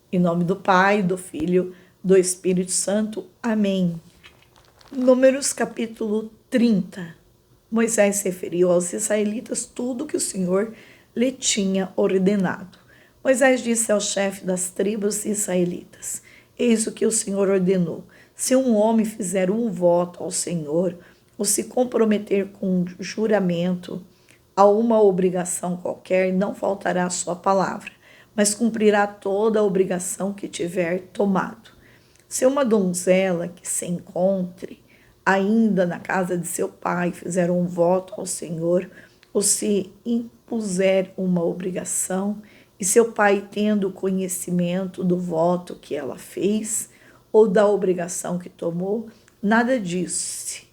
Em nome do Pai, do Filho, do Espírito Santo. Amém. Números capítulo 30. Moisés referiu aos israelitas tudo que o Senhor lhe tinha ordenado. Moisés disse ao chefe das tribos israelitas: Eis o que o Senhor ordenou. Se um homem fizer um voto ao Senhor, ou se comprometer com um juramento a uma obrigação qualquer, não faltará a sua palavra, mas cumprirá toda a obrigação que tiver tomado. Se uma donzela que se encontre ainda na casa de seu pai fizer um voto ao Senhor, ou se impuser uma obrigação, e seu pai tendo conhecimento do voto que ela fez, ou da obrigação que tomou, nada disse.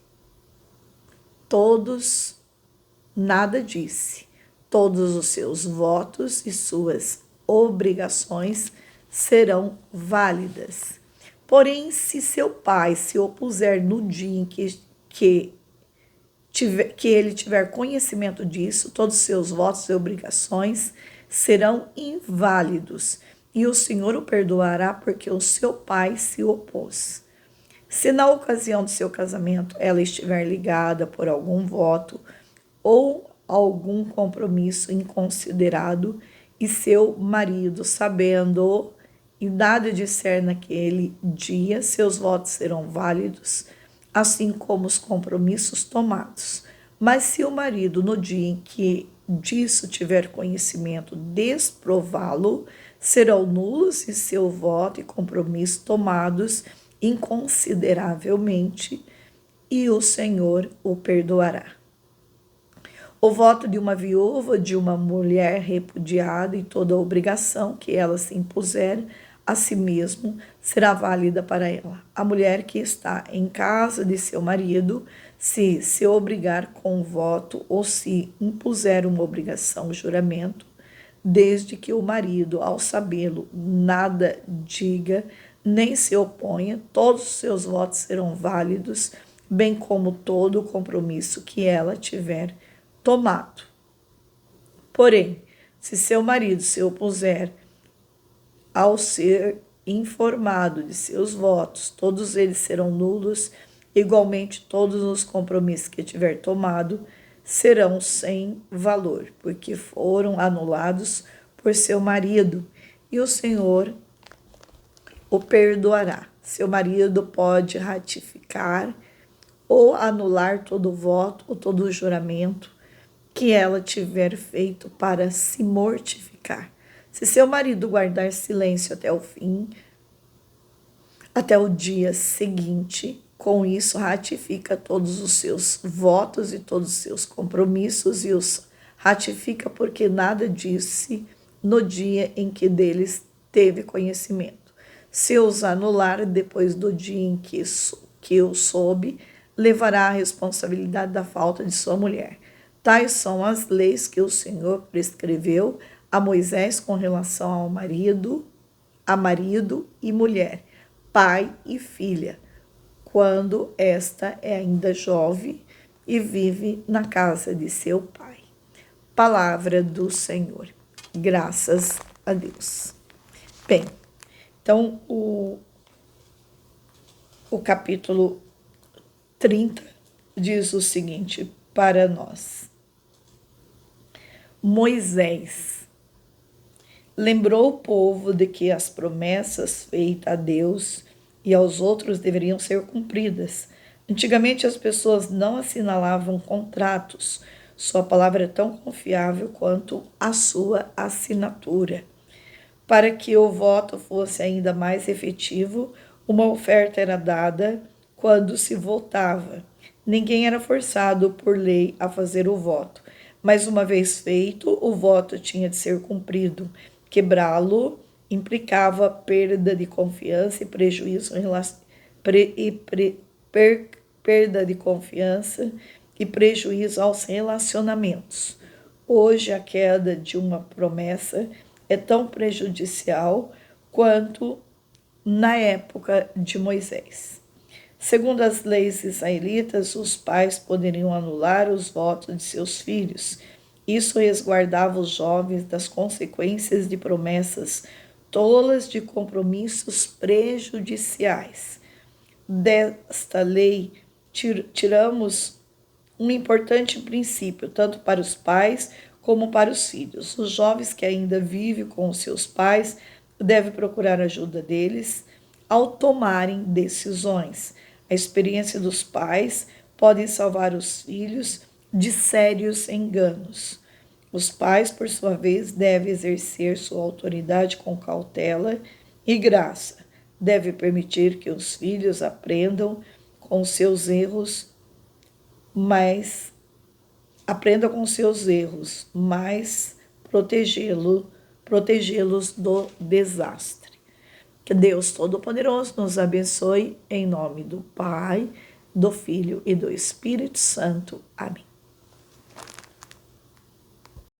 Nada disse. Todos os seus votos e suas obrigações serão válidas. Porém, se seu pai se opuser no dia em que ele tiver conhecimento disso, todos os seus votos e obrigações serão inválidos, e o Senhor o perdoará porque o seu pai se opôs. Se na ocasião do seu casamento ela estiver ligada por algum voto ou algum compromisso inconsiderado, e seu marido, sabendo e nada disser naquele dia, seus votos serão válidos, assim como os compromissos tomados. Mas se o marido, no dia em que disso tiver conhecimento, desprová-lo, serão nulos e seu voto e compromisso tomados inconsideravelmente, e o Senhor o perdoará. O voto de uma viúva, de uma mulher repudiada, e toda a obrigação que ela se impuser a si mesmo será válida para ela. A mulher que está em casa de seu marido, se obrigar com voto ou se impuser uma obrigação, juramento, desde que o marido, ao sabê-lo, nada diga, nem se oponha, todos os seus votos serão válidos, bem como todo o compromisso que ela tiver tomado. Porém, se seu marido se opuser ao ser informado de seus votos, todos eles serão nulos, igualmente todos os compromissos que tiver tomado serão sem valor, porque foram anulados por seu marido, e o Senhor o perdoará. Seu marido pode ratificar ou anular todo o voto ou todo o juramento que ela tiver feito para se mortificar. Se seu marido guardar silêncio até o fim, até o dia seguinte, com isso ratifica todos os seus votos e todos os seus compromissos, e os ratifica porque nada disse no dia em que deles teve conhecimento. Se os anular depois do dia em que o soube, levará a responsabilidade da falta de sua mulher. Tais são as leis que o Senhor prescreveu a Moisés com relação ao marido, a marido e mulher, pai e filha, quando esta é ainda jovem e vive na casa de seu pai. Palavra do Senhor. Graças a Deus. Bem, então o capítulo 30 diz o seguinte para nós. Moisés lembrou o povo de que as promessas feitas a Deus e aos outros deveriam ser cumpridas. Antigamente as pessoas não assinalavam contratos. Sua palavra é tão confiável quanto a sua assinatura. Para que o voto fosse ainda mais efetivo, uma oferta era dada quando se votava. Ninguém era forçado por lei a fazer o voto, mas uma vez feito, o voto tinha de ser cumprido. Quebrá-lo implicava perda de confiança e prejuízo perda de confiança e prejuízo aos relacionamentos. Hoje, a queda de uma promessa é tão prejudicial quanto na época de Moisés. Segundo as leis israelitas, os pais poderiam anular os votos de seus filhos. Isso resguardava os jovens das consequências de promessas tolas de compromissos prejudiciais. Desta lei, tiramos um importante princípio, tanto para os pais como para os filhos. Os jovens que ainda vivem com os seus pais devem procurar a ajuda deles ao tomarem decisões. A experiência dos pais pode salvar os filhos de sérios enganos. Os pais, por sua vez, devem exercer sua autoridade com cautela e graça. Deve permitir que os filhos aprendam com seus erros, mas protegê-los do desastre. Que Deus Todo-Poderoso nos abençoe em nome do Pai, do Filho e do Espírito Santo. Amém.